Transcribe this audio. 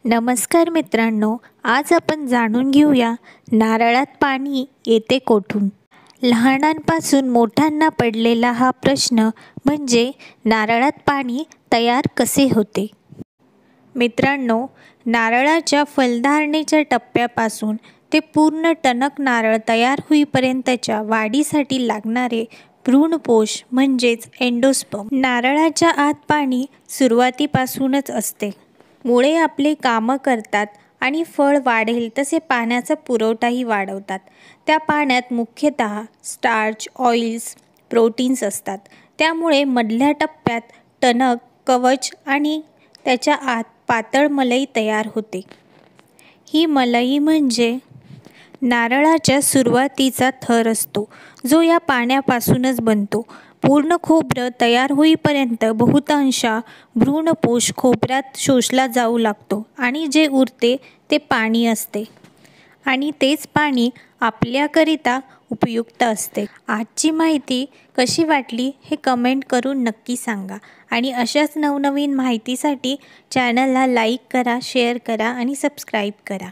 नमस्कार मित्रांनो, आज आपण जाणून घेऊया नारळात पाणी येते कोठून. लहानांपासून मोठ्यांना पडलेला हा प्रश्न म्हणजे नारळात पाणी तयार कसे होते. मित्रांनो, नारळाच्या फलधारणेच्या टप्प्यापासून ते पूर्ण टणक नारळ तयार होईपर्यंतच्या वाढीसाठी लागणारे भ्रूणपोष म्हणजेच एंडोस्पर्म. नारळाच्या आत पाणी सुरुवातीपासूनच असते. मुळे आपले कामं करतात आणि फळ वाढेल तसे पाण्याचा पुरवठाही वाढवतात. त्या पाण्यात मुख्यतः स्टार्च, ऑइल्स, प्रोटीन्स असतात. त्यामुळे मधल्या टप्प्यात टणक, कवच आणि त्याच्या आत पातळ मलई तयार होते. ही मलई म्हणजे नारळाच्या सुरुवातीचा थर असतो, जो या पाण्यापासूनच बनतो. पूर्ण खोबरं तयार होईपर्यंत बहुतांश भ्रूणपोष खोबऱ्यात शोषला जाऊ लागतो आणि जे उरते ते पाणी असते आणि तेच पाणी आपल्याकरिता उपयुक्त असते. आजची माहिती कशी वाटली हे कमेंट करून नक्की सांगा आणि अशाच नवनवीन माहितीसाठी चॅनलला लाईक करा, शेअर करा आणि सबस्क्राईब करा.